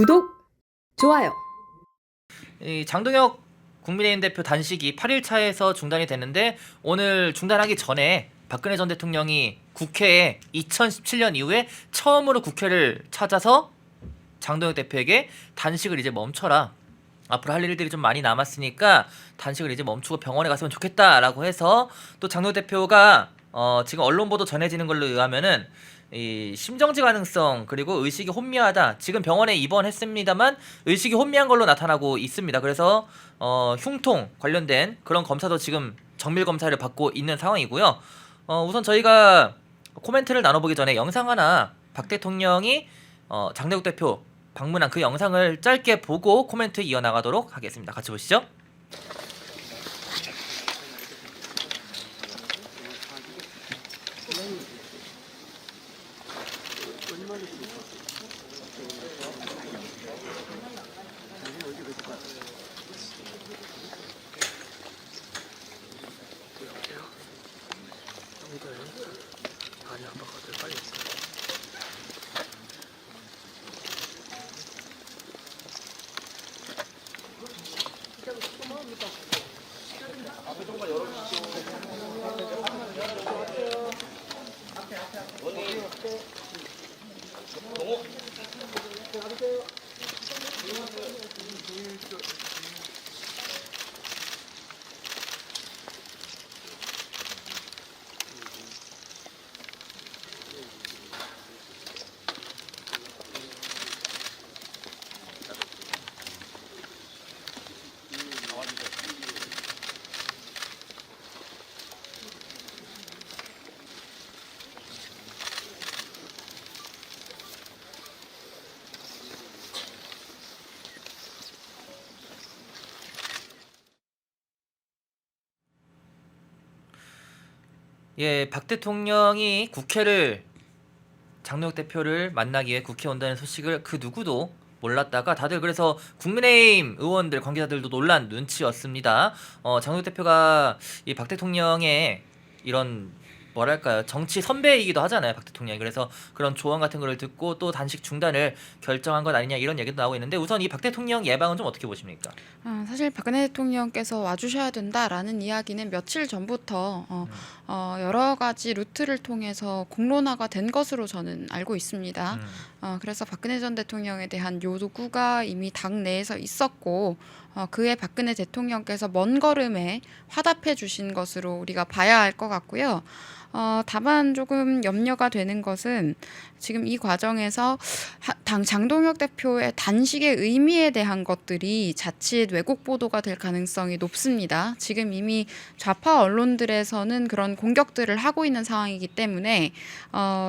구독, 좋아요. 이 장동혁 국민의힘 대표 단식이 8일차에서 중단이 됐는데 오늘 중단하기 전에 박근혜 전 대통령이 국회에 2017년 이후에 처음으로 국회를 찾아서 장동혁 대표에게 단식을 이제 멈춰라. 앞으로 할 일들이 좀 많이 남았으니까 단식을 이제 멈추고 병원에 갔으면 좋겠다라고 해서 또 장동혁 대표가 지금 언론 보도 전해지는 걸로 의하면은 이 심정지 가능성 그리고 의식이 혼미하다. 지금 병원에 입원했습니다만 의식이 혼미한 걸로 나타나고 있습니다. 그래서 흉통 관련된 그런 검사도 지금 정밀 검사를 받고 있는 상황이고요. 우선 저희가 코멘트를 나눠보기 전에 영상 하나 박 대통령이 장동혁 대표 방문한 그 영상을 짧게 보고 코멘트 이어나가도록 하겠습니다. 같이 보시죠. 많이 안 바꿔도 빨리 했어. 예, 박 대통령이 국회를 장동혁 대표를 만나기 위해 국회에 온다는 소식을 그 누구도 몰랐다가 다들 그래서 국민의힘 의원들 관계자들도 놀란 눈치였습니다. 장동혁 대표가 이 박 대통령의 이런 뭐랄까요 정치 선배이기도 하잖아요 박 대통령이. 그래서 그런 조언 같은 거를 듣고 또 단식 중단을 결정한 것 아니냐 이런 얘기도 나오고 있는데 우선 이 박 대통령 예방은 좀 어떻게 보십니까? 사실 박근혜 대통령께서 와주셔야 된다라는 이야기는 며칠 전부터 여러 가지 루트를 통해서 공론화가 된 것으로 저는 알고 있습니다. 그래서 박근혜 전 대통령에 대한 요구가 이미 당 내에서 있었고 그에 박근혜 대통령께서 먼 걸음에 화답해 주신 것으로 우리가 봐야 할 것 같고요. 다만 조금 염려가 되는 것은 지금 이 과정에서 당 장동혁 대표의 단식의 의미에 대한 것들이 자칫 왜곡 보도가 될 가능성이 높습니다. 지금 이미 좌파 언론들에서는 그런 공격들을 하고 있는 상황이기 때문에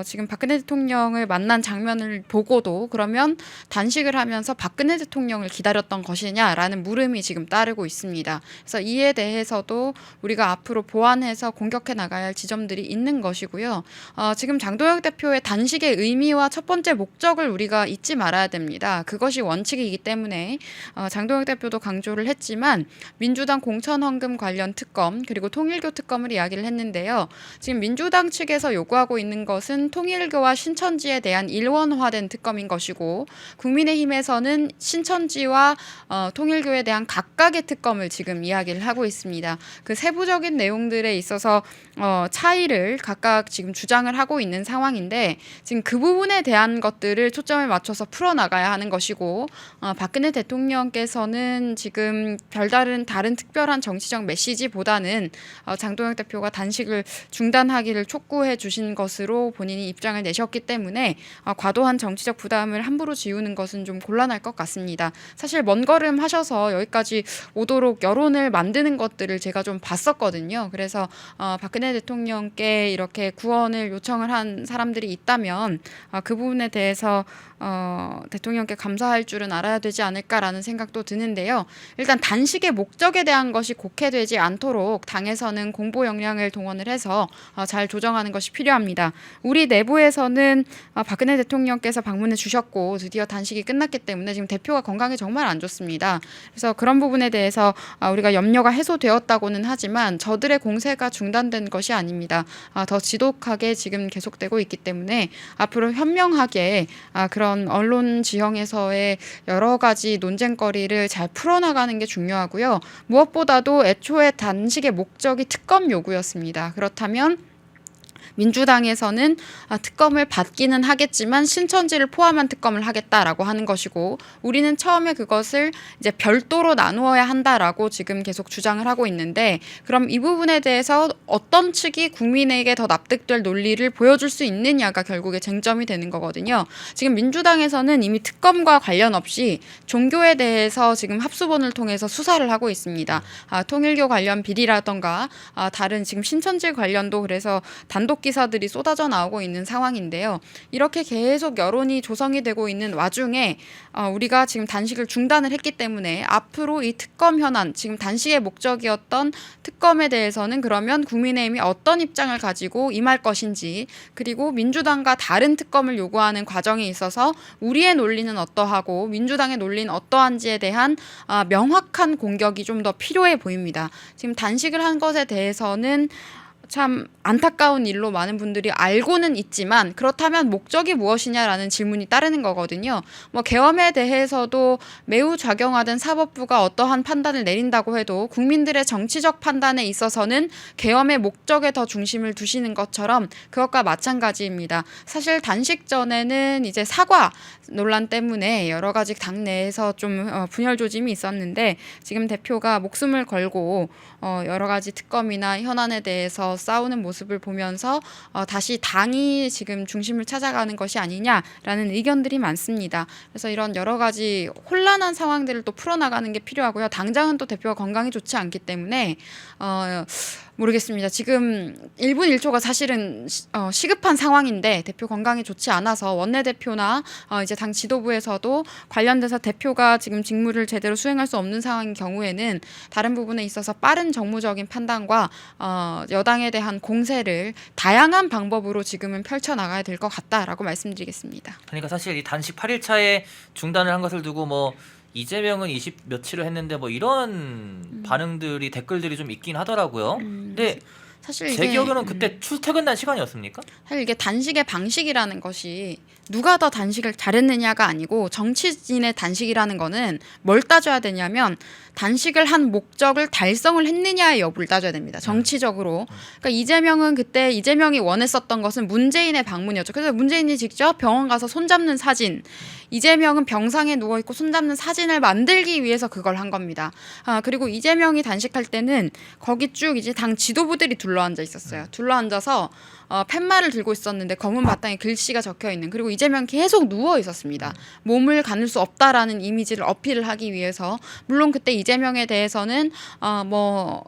지금 박근혜 대통령을 만난 장면을 보고도 그러면 단식을 하면서 박근혜 대통령을 기다렸던 것이냐라는 물음이 지금 따르고 있습니다. 그래서 이에 대해서도 우리가 앞으로 보완해서 공격해 나가야 할 지점들이 있는 것이고요. 지금 장동혁 대표의 단식의 의미와 첫 번째 목적을 우리가 잊지 말아야 됩니다. 그것이 원칙이기 때문에 장동혁 대표도 강조를 했지만 민주당 공천헌금 관련 특검 그리고 통일교 특검을 이야기를 했는데요. 지금 민주당 측에서 요구하고 있는 것은 통일교와 신천지에 대한 일원화된 특검인 것이고 국민의힘에서는 신천지와 통일교에 대한 각각의 특검을 지금 이야기를 하고 있습니다. 그 세부적인 내용들에 있어서 차이를 각각 지금 주장을 하고 있는 상황인데 지금 그 부분에 대한 것들을 초점을 맞춰서 풀어나가야 하는 것이고 박근혜 대통령께서는 지금 별다른 다른 특별한 정치적 메시지보다는 장동혁 대표가 단식을 중단하기를 촉구해 주신 것으로 본인이 입장을 내셨기 때문에 과도한 정치적 부담을 함부로 지우는 것은 좀 곤란할 것 같습니다. 사실 먼 걸음 하셔서 여기까지 오도록 여론을 만드는 것들을 제가 좀 봤었거든요. 그래서 박근혜 대통령께 이렇게 구원을 요청을 한 사람들이 있다면 그 부분에 대해서 대통령께 감사할 줄은 알아야 되지 않을까라는 생각도 드는데요. 일단 단식의 목적에 대한 것이 곡해되지 않도록 당에서는 공보 역량을 동원을 해서 잘 조정하는 것이 필요합니다. 우리 내부에서는 박근혜 대통령께서 방문해 주셨고 드디어 단식이 끝났기 때문에 지금 대표가 건강이 정말 안 좋습니다. 그래서 그런 부분에 대해서 우리가 염려가 해소되었다고는 하지만 저들의 공세가 중단된 것이 아닙니다. 더 지독하게 지금 계속되고 있기 때문에 앞으로 현명하게 그런 이런 언론 지형에서의 여러 가지 논쟁거리를 잘 풀어나가는 게 중요하고요. 무엇보다도 애초에 단식의 목적이 특검 요구였습니다. 그렇다면 민주당에서는 특검을 받기는 하겠지만 신천지를 포함한 특검을 하겠다라고 하는 것이고, 우리는 처음에 그것을 이제 별도로 나누어야 한다라고 지금 계속 주장을 하고 있는데, 그럼 이 부분에 대해서 어떤 측이 국민에게 더 납득될 논리를 보여줄 수 있느냐가 결국에 쟁점이 되는 거거든요. 지금 민주당에서는 이미 특검과 관련 없이 종교에 대해서 지금 합수본을 통해서 수사를 하고 있습니다. 통일교 관련 비리라던가 다른 지금 신천지 관련도 그래서 단독 기사들이 쏟아져 나오고 있는 상황인데요. 이렇게 계속 여론이 조성이 되고 있는 와중에 우리가 지금 단식을 중단을 했기 때문에 앞으로 이 특검 현안, 지금 단식의 목적이었던 특검에 대해서는 그러면 국민의힘이 어떤 입장을 가지고 임할 것인지, 그리고 민주당과 다른 특검을 요구하는 과정에 있어서 우리의 논리는 어떠하고 민주당의 논리는 어떠한지에 대한 명확한 공격이 좀 더 필요해 보입니다. 지금 단식을 한 것에 대해서는 참 안타까운 일로 많은 분들이 알고는 있지만, 그렇다면 목적이 무엇이냐라는 질문이 따르는 거거든요. 계엄에 대해서도 매우 좌경화된 사법부가 어떠한 판단을 내린다고 해도 국민들의 정치적 판단에 있어서는 계엄의 목적에 더 중심을 두시는 것처럼 그것과 마찬가지입니다. 사실 단식 전에는 이제 사과 논란 때문에 여러 가지 당내에서 좀 분열 조짐이 있었는데, 지금 대표가 목숨을 걸고 여러 가지 특검이나 현안에 대해서 싸우는 모습을 보면서 다시 당이 지금 중심을 찾아가는 것이 아니냐라는 의견들이 많습니다. 그래서 이런 여러 가지 혼란한 상황들을 또 풀어나가는 게 필요하고요. 당장은 또 대표가 건강이 좋지 않기 때문에 모르겠습니다. 지금 1분 1초가 사실은 시급한 상황인데 대표 건강이 좋지 않아서 원내대표나 이제 당 지도부에서도 관련돼서 대표가 지금 직무를 제대로 수행할 수 없는 상황인 경우에는 다른 부분에 있어서 빠른 정무적인 판단과 여당에 대한 공세를 다양한 방법으로 지금은 펼쳐나가야 될 것 같다라고 말씀드리겠습니다. 그러니까 사실 이 단식 8일차에 중단을 한 것을 두고 이재명은 20 며칠을 했는데 이런 반응들이 댓글들이 좀 있긴 하더라고요. 근데 사실 제 기억에는 그때 출퇴근 난 시간이었습니까? 사실 이게 단식의 방식이라는 것이 누가 더 단식을 잘했느냐가 아니고, 정치인의 단식이라는 거는 뭘 따져야 되냐면 단식을 한 목적을 달성을 했느냐의 여부를 따져야 됩니다. 정치적으로. 그러니까 이재명은 그때 이재명이 원했었던 것은 문재인의 방문이었죠. 그래서 문재인이 직접 병원 가서 손잡는 사진, 이재명은 병상에 누워있고 손잡는 사진을 만들기 위해서 그걸 한 겁니다. 그리고 이재명이 단식할 때는 거기 쭉 이제 당 지도부들이 둘러앉아 있었어요. 둘러앉아서 팻말을 들고 있었는데 검은 바탕에 글씨가 적혀있는, 그리고 이재명 계속 누워 있었습니다. 몸을 가눌 수 없다라는 이미지를 어필을 하기 위해서. 물론 그때 이재명에 대해서는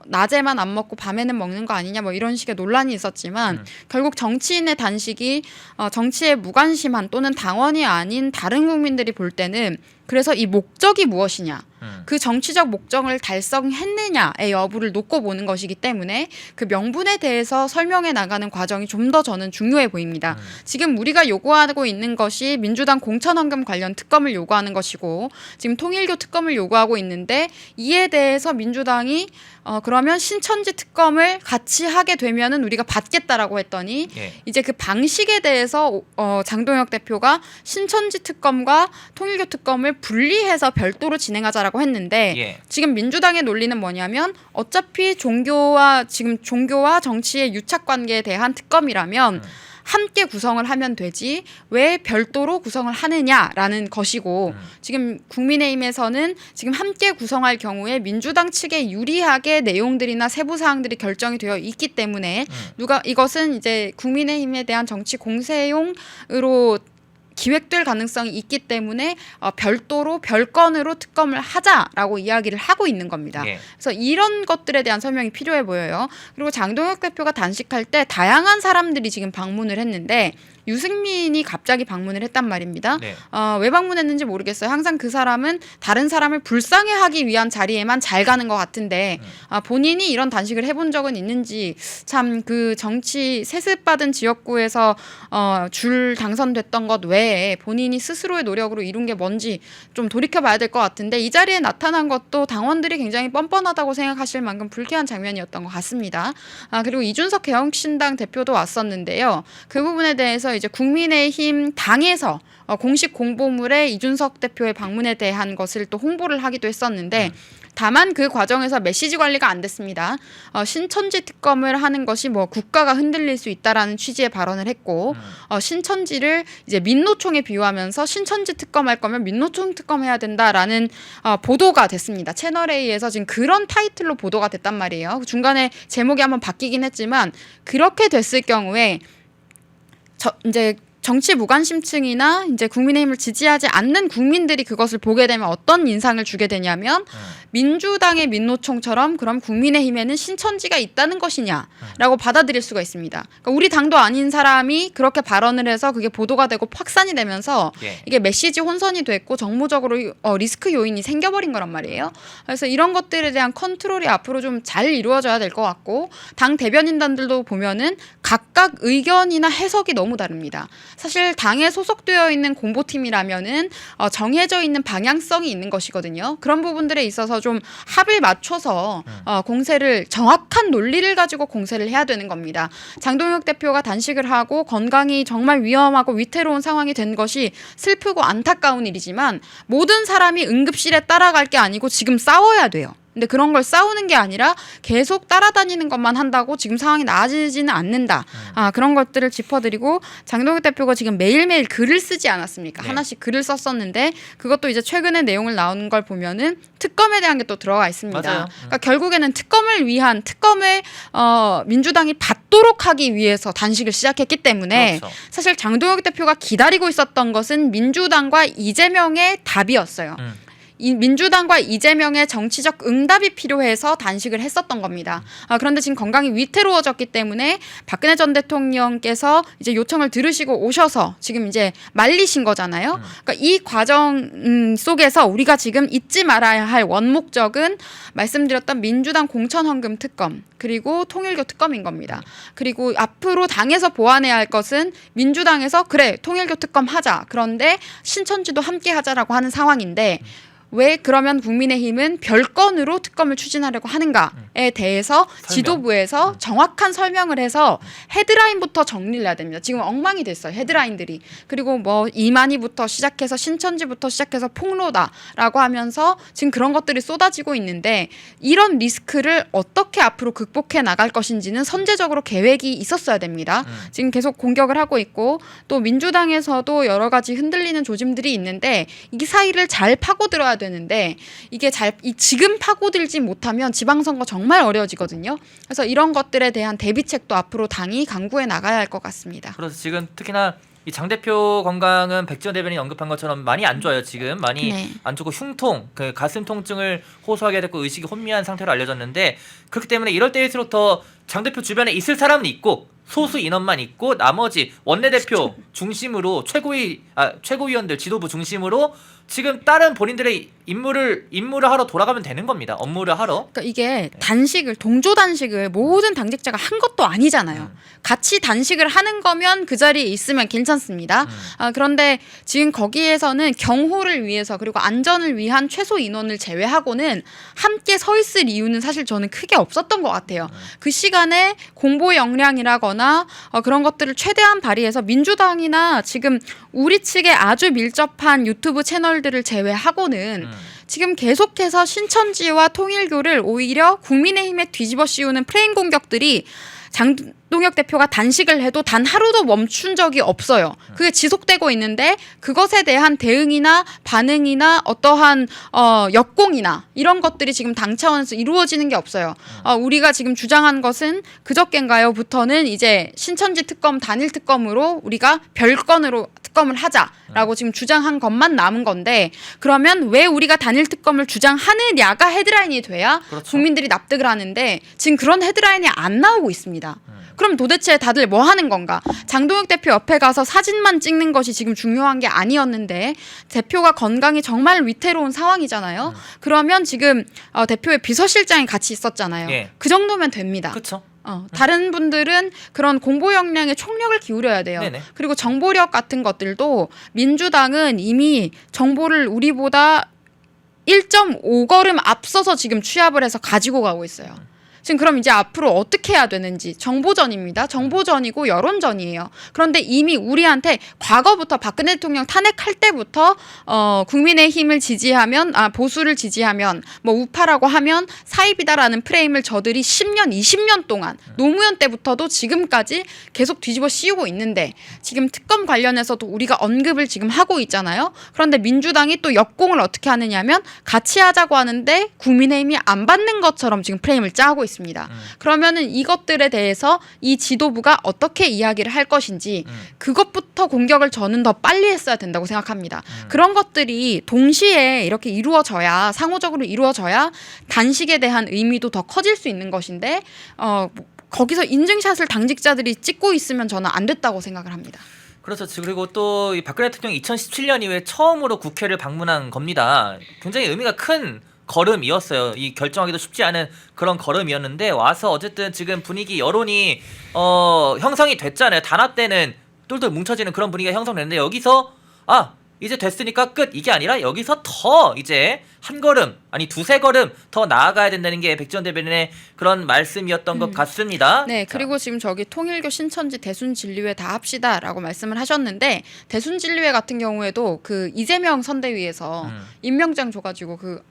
낮에만 안 먹고 밤에는 먹는 거 아니냐 이런 식의 논란이 있었지만 결국 정치인의 단식이 정치에 무관심한 또는 당원이 아닌 다른 국민들이 볼 때는 그래서 이 목적이 무엇이냐, 그 정치적 목적을 달성했느냐의 여부를 놓고 보는 것이기 때문에 그 명분에 대해서 설명해 나가는 과정이 좀 더 저는 중요해 보입니다. 지금 우리가 요구하고 있는 것이 민주당 공천헌금 관련 특검을 요구하는 것이고, 지금 통일교 특검을 요구하고 있는데, 이에 대해서 민주당이 그러면 신천지 특검을 같이 하게 되면은 우리가 받겠다라고 했더니 이제 그 방식에 대해서 장동혁 대표가 신천지 특검과 통일교 특검을 분리해서 별도로 진행하자라고 했는데, 지금 민주당의 논리는 뭐냐면 어차피 종교와 정치의 유착 관계에 대한 특검이라면 함께 구성을 하면 되지 왜 별도로 구성을 하느냐라는 것이고, 지금 국민의힘에서는 지금 함께 구성할 경우에 민주당 측에 유리하게 내용들이나 세부 사항들이 결정이 되어 있기 때문에 이것은 이제 국민의힘에 대한 정치 공세용으로 기획될 가능성이 있기 때문에 별도로 별건으로 특검을 하자라고 이야기를 하고 있는 겁니다. 그래서 이런 것들에 대한 설명이 필요해 보여요. 그리고 장동혁 대표가 단식할 때 다양한 사람들이 지금 방문을 했는데 유승민이 갑자기 방문을 했단 말입니다. 왜 방문했는지 모르겠어요. 항상 그 사람은 다른 사람을 불쌍해하기 위한 자리에만 잘 가는 것 같은데 본인이 이런 단식을 해본 적은 있는지, 참 그 정치 세습받은 지역구에서 줄 당선됐던 것 외에 본인이 스스로의 노력으로 이룬 게 뭔지 좀 돌이켜봐야 될 것 같은데, 이 자리에 나타난 것도 당원들이 굉장히 뻔뻔하다고 생각하실 만큼 불쾌한 장면이었던 것 같습니다. 그리고 이준석 개혁신당 대표도 왔었는데요. 그 부분에 대해서 그래서 이제 국민의힘 당에서 공식 공보물에 이준석 대표의 방문에 대한 것을 또 홍보를 하기도 했었는데 다만 그 과정에서 메시지 관리가 안 됐습니다. 신천지 특검을 하는 것이 뭐 국가가 흔들릴 수 있다라는 취지의 발언을 했고 신천지를 이제 민노총에 비유하면서 신천지 특검할 거면 민노총 특검해야 된다라는 보도가 됐습니다. 채널A에서 지금 그런 타이틀로 보도가 됐단 말이에요. 중간에 제목이 한번 바뀌긴 했지만 그렇게 됐을 경우에 이제 정치 무관심층이나 이제 국민의힘을 지지하지 않는 국민들이 그것을 보게 되면 어떤 인상을 주게 되냐면 민주당의 민노총처럼 그럼 국민의힘에는 신천지가 있다는 것이냐라고 받아들일 수가 있습니다. 그러니까 우리 당도 아닌 사람이 그렇게 발언을 해서 그게 보도가 되고 확산이 되면서 이게 메시지 혼선이 됐고 정무적으로 리스크 요인이 생겨버린 거란 말이에요. 그래서 이런 것들에 대한 컨트롤이 앞으로 좀 잘 이루어져야 될 것 같고 당 대변인단들도 보면은 각각 의견이나 해석이 너무 다릅니다. 사실 당에 소속되어 있는 공보팀이라면은 정해져 있는 방향성이 있는 것이거든요. 그런 부분들에 있어서 좀 합을 맞춰서 공세를 정확한 논리를 가지고 공세를 해야 되는 겁니다. 장동혁 대표가 단식을 하고 건강이 정말 위험하고 위태로운 상황이 된 것이 슬프고 안타까운 일이지만 모든 사람이 응급실에 따라갈 게 아니고 지금 싸워야 돼요. 근데 그런 걸 싸우는 게 아니라 계속 따라다니는 것만 한다고 지금 상황이 나아지지는 않는다. 그런 것들을 짚어드리고 장동혁 대표가 지금 매일매일 글을 쓰지 않았습니까? 네. 하나씩 글을 썼었는데 그것도 이제 최근에 내용을 나오는 걸 보면은 특검에 대한 게 또 들어가 있습니다. 맞아요. 그러니까 결국에는 특검을 민주당이 받도록 하기 위해서 단식을 시작했기 때문에 그렇죠. 사실 장동혁 대표가 기다리고 있었던 것은 민주당과 이재명의 답이었어요. 이 민주당과 이재명의 정치적 응답이 필요해서 단식을 했었던 겁니다. 그런데 지금 건강이 위태로워졌기 때문에 박근혜 전 대통령께서 이제 요청을 들으시고 오셔서 지금 이제 말리신 거잖아요. 그러니까 이 과정 속에서 우리가 지금 잊지 말아야 할 원목적은 말씀드렸던 민주당 공천헌금 특검 그리고 통일교 특검인 겁니다. 그리고 앞으로 당에서 보완해야 할 것은 민주당에서 그래 통일교 특검 하자. 그런데 신천지도 함께 하자라고 하는 상황인데 왜 그러면 국민의힘은 별건으로 특검을 추진하려고 하는가에 대해서 지도부에서 정확한 설명을 해서 헤드라인부터 정리를 해야 됩니다. 지금 엉망이 됐어요. 헤드라인들이. 그리고 뭐 이만희부터 시작해서 신천지부터 시작해서 폭로다라고 하면서 지금 그런 것들이 쏟아지고 있는데 이런 리스크를 어떻게 앞으로 극복해 나갈 것인지는 선제적으로 계획이 있었어야 됩니다. 지금 계속 공격을 하고 있고 또 민주당에서도 여러 가지 흔들리는 조짐들이 있는데 이 사이를 잘 파고들어야 되는데 이게 지금 파고들지 못하면 지방선거 정말 어려워지거든요. 그래서 이런 것들에 대한 대비책도 앞으로 당이 강구해 나가야 할 것 같습니다. 그래서 지금 특히나 이 장 대표 건강은 백지원 대변인이 언급한 것처럼 많이 안 좋아요. 지금 많이 네. 안 좋고 흉통, 그 가슴 통증을 호소하게 됐고 의식이 혼미한 상태로 알려졌는데 그렇기 때문에 이럴 때일수록 더 장 대표 주변에 있을 사람은 있고 소수 인원만 있고 나머지 원내대표 중심으로 최고위원들 지도부 중심으로 지금 다른 본인들의 임무를 하러 돌아가면 되는 겁니다. 업무를 하러. 그러니까 이게 동조 단식을 모든 당직자가 한 것도 아니잖아요. 같이 단식을 하는 거면 그 자리에 있으면 괜찮습니다. 그런데 지금 거기에서는 경호를 위해서 그리고 안전을 위한 최소 인원을 제외하고는 함께 서 있을 이유는 사실 저는 크게 없었던 것 같아요. 그 시간에 공보 역량이라거나 그런 것들을 최대한 발휘해서 민주당이나 지금 우리 측에 아주 밀접한 유튜브 채널들을 제외하고는 지금 계속해서 신천지와 통일교를 오히려 국민의힘에 뒤집어 씌우는 프레임 공격들이 장동혁 대표가 단식을 해도 단 하루도 멈춘 적이 없어요. 그게 지속되고 있는데 그것에 대한 대응이나 반응이나 어떠한 역공이나 이런 것들이 지금 당 차원에서 이루어지는 게 없어요. 우리가 지금 주장한 것은 그저께인가요부터는 이제 신천지 특검 단일 특검으로 우리가 별건으로 특검을 하자라고 지금 주장한 것만 남은 건데 그러면 왜 우리가 단일 특검을 주장하느냐가 헤드라인이 돼야 그렇죠. 국민들이 납득을 하는데 지금 그런 헤드라인이 안 나오고 있습니다. 그럼 도대체 다들 뭐 하는 건가? 장동혁 대표 옆에 가서 사진만 찍는 것이 지금 중요한 게 아니었는데 대표가 건강이 정말 위태로운 상황이잖아요. 그러면 지금 대표의 비서실장이 같이 있었잖아요. 예. 그 정도면 됩니다. 그렇죠. 다른 분들은 그런 공보 역량에 총력을 기울여야 돼요. 네네. 그리고 정보력 같은 것들도 민주당은 이미 정보를 우리보다 1.5걸음 앞서서 지금 취합을 해서 가지고 가고 있어요. 지금 그럼 이제 앞으로 어떻게 해야 되는지 정보전입니다. 정보전이고 여론전이에요. 그런데 이미 우리한테 과거부터 박근혜 대통령 탄핵할 때부터 국민의힘을 지지하면 보수를 지지하면 뭐 우파라고 하면 사입이다라는 프레임을 저들이 10년, 20년 동안 노무현 때부터도 지금까지 계속 뒤집어 씌우고 있는데 지금 특검 관련해서도 우리가 언급을 지금 하고 있잖아요. 그런데 민주당이 또 역공을 어떻게 하느냐면 같이 하자고 하는데 국민의힘이 안 받는 것처럼 지금 프레임을 짜고 있습니다. 그러면은 이것들에 대해서 이 지도부가 어떻게 이야기를 할 것인지 그것부터 공격을 저는 더 빨리 했어야 된다고 생각합니다. 그런 것들이 동시에 이렇게 이루어져야 상호적으로 이루어져야 단식에 대한 의미도 더 커질 수 있는 것인데 거기서 인증샷을 당직자들이 찍고 있으면 저는 안 됐다고 생각을 합니다. 그렇죠. 그리고 또 이 박근혜 대통령이 2017년 이후에 처음으로 국회를 방문한 겁니다. 굉장히 의미가 큰 걸음이었어요. 이 결정하기도 쉽지 않은 그런 걸음이었는데 와서 어쨌든 지금 분위기 여론이 형성이 됐잖아요. 단합 때는 똘똘 뭉쳐지는 그런 분위기가 형성됐는데 여기서 이제 됐으니까 끝 이게 아니라 여기서 더 이제 한 걸음 아니 두세 걸음 더 나아가야 된다는 게 백지원 대변인의 그런 말씀이었던 것 같습니다. 네, 그리고 지금 저기 통일교 신천지 대순진리회 다 합시다라고 말씀을 하셨는데 대순진리회 같은 경우에도 그 이재명 선대위에서 임명장 줘가지고 그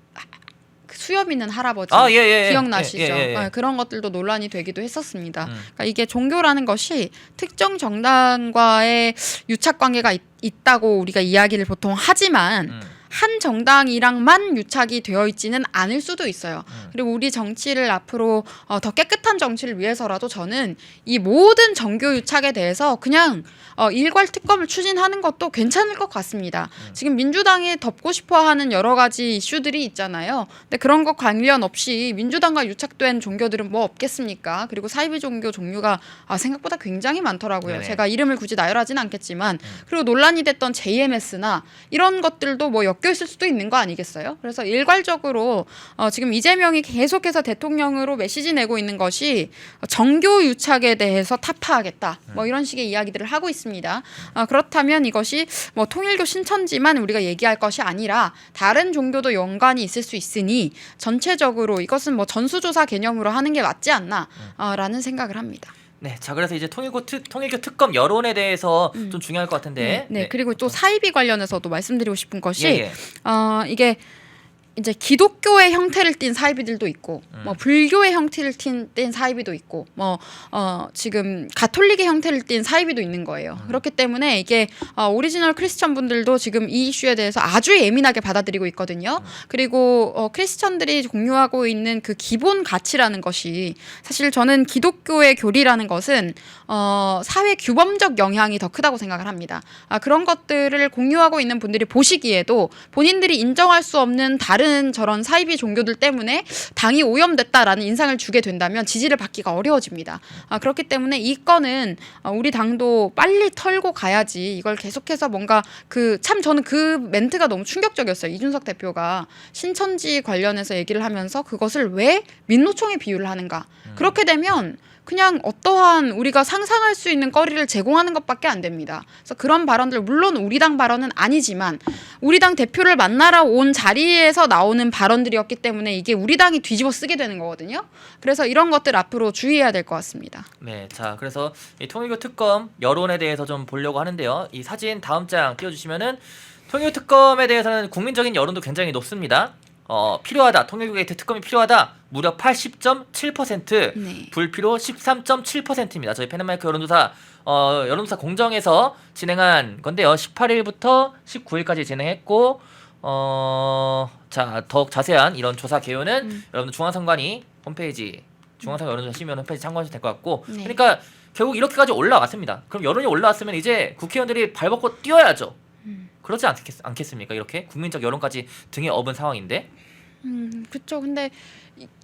수염 있는 할아버지 기억나시죠? 예. 그런 것들도 논란이 되기도 했었습니다. 그러니까 이게 종교라는 것이 특정 정당과의 유착 관계가 있다고 우리가 이야기를 보통 하지만 한 정당이랑만 유착이 되어 있지는 않을 수도 있어요. 그리고 우리 정치를 앞으로 더 깨끗한 정치를 위해서라도 저는 이 모든 정교 유착에 대해서 그냥 일괄 특검을 추진하는 것도 괜찮을 것 같습니다. 지금 민주당이 덮고 싶어하는 여러 가지 이슈들이 있잖아요. 근데 그런 것 관련 없이 민주당과 유착된 종교들은 뭐 없겠습니까? 그리고 사이비 종교 종류가 생각보다 굉장히 많더라고요. 네네. 제가 이름을 굳이 나열하지는 않겠지만 그리고 논란이 됐던 JMS나 이런 것들도 뭐 엮여 있을 수도 있는 거 아니겠어요? 그래서 일괄적으로 지금 이재명이 계속해서 대통령으로 메시지 내고 있는 것이 정교 유착에 대해서 타파하겠다. 뭐 이런 식의 이야기들을 하고 있습니다. 그렇다면 이것이 뭐 통일교 신천지만 우리가 얘기할 것이 아니라 다른 종교도 연관이 있을 수 있으니 전체적으로 이것은 뭐 전수조사 개념으로 하는 게 맞지 않나라는 생각을 합니다. 네, 자 그래서 이제 통일교 특검 여론에 대해서 좀 중요할 것 같은데. 네. 그리고 또 사이비 관련해서도 말씀드리고 싶은 것이 예. 이게 이제 기독교의 형태를 띈 사이비들도 있고 뭐 불교의 형태를 띈 사이비도 있고 뭐 지금 가톨릭의 형태를 띈 사이비도 있는 거예요. 그렇기 때문에 이게 오리지널 크리스천 분들도 지금 이 이슈에 대해서 아주 예민하게 받아들이고 있거든요. 그리고 크리스천들이 공유하고 있는 그 기본 가치라는 것이 사실 저는 기독교의 교리라는 것은 사회 규범적 영향이 더 크다고 생각을 합니다. 그런 것들을 공유하고 있는 분들이 보시기에도 본인들이 인정할 수 없는 다른 저런 사이비 종교들 때문에 당이 오염됐다라는 인상을 주게 된다면 지지를 받기가 어려워집니다. 그렇기 때문에 이 건은 우리 당도 빨리 털고 가야지 이걸 계속해서 뭔가 저는 그 멘트가 너무 충격적이었어요. 이준석 대표가 신천지 관련해서 얘기를 하면서 그것을 왜 민노총에 비유를 하는가. 그렇게 되면 그냥 어떠한 우리가 상상할 수 있는 거리를 제공하는 것밖에 안 됩니다. 그래서 그런 발언들 물론 우리 당 발언은 아니지만 우리 당 대표를 만나러 온 자리에서 나오는 발언들이었기 때문에 이게 우리 당이 뒤집어 쓰게 되는 거거든요. 그래서 이런 것들 앞으로 주의해야 될 것 같습니다. 네, 자 그래서 이 통일교 특검 여론에 대해서 좀 보려고 하는데요. 이 사진 다음 장 띄워주시면은 통일교 특검에 대해서는 국민적인 여론도 굉장히 높습니다. 필요하다. 통일교 게이트 특검이 필요하다. 무려 80.7%, 네. 불필요 13.7%입니다. 저희 페널마이크 여론조사 공정에서 진행한 건데요. 18일부터 19일까지 진행했고 자, 더욱 자세한 이런 조사 개요는 여러분들 중앙선관위 홈페이지 중앙선관 여론조사 시민 홈페이지 참고하시면 될 것 같고 네. 그러니까 결국 이렇게까지 올라왔습니다. 그럼 여론이 올라왔으면 이제 국회의원들이 발벗고 뛰어야죠. 그렇지 않겠습니까? 이렇게 국민적 여론까지 등에 업은 상황인데. 그렇죠. 근데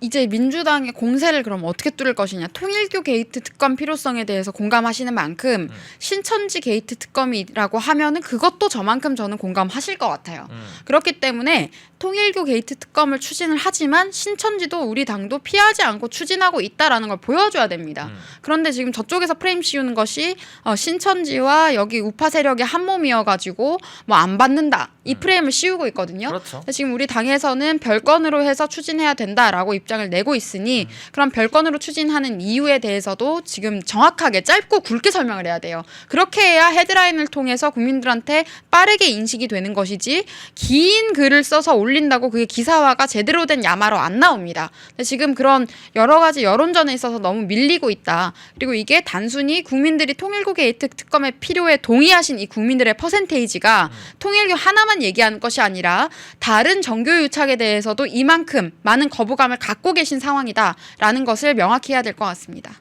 이제 민주당의 공세를 그럼 어떻게 뚫을 것이냐. 통일교 게이트 특검 필요성에 대해서 공감하시는 만큼 신천지 게이트 특검이라고 하면은 그것도 저만큼 저는 공감하실 것 같아요. 그렇기 때문에 통일교 게이트 특검을 추진을 하지만 신천지도 우리 당도 피하지 않고 추진하고 있다라는 걸 보여줘야 됩니다. 그런데 지금 저쪽에서 프레임 씌우는 것이 신천지와 여기 우파 세력의 한 몸이어가지고 뭐 안 받는다 이 프레임을 씌우고 있거든요. 그렇죠. 지금 우리 당에서는 별건으로 해서 추진해야 된다라고 않는다라고 입장을 내고 있으니 그럼 별건으로 추진하는 이유에 대해서도 지금 정확하게 짧고 굵게 설명을 해야 돼요. 그렇게 해야 헤드라인을 통해서 국민들한테 빠르게 인식이 되는 것이지 긴 글을 써서 올린다고 그게 기사화가 제대로 된 야마로 안 나옵니다. 근데 지금 그런 여러 가지 여론전에 있어서 너무 밀리고 있다. 그리고 이게 단순히 국민들이 통일교 게이트 특검의 필요에 동의하신 이 국민들의 퍼센테이지가 통일교 하나만 얘기하는 것이 아니라 다른 정교 유착에 대해서도 이만큼 많은 거부감을 갖고 계신 상황이다라는 것을 명확히 해야 될 것 같습니다.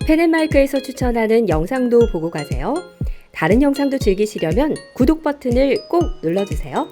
펜앤마이크에서 추천하는 영상도 보고 가세요. 다른 영상도 즐기시려면 구독 버튼을 꼭 눌러주세요.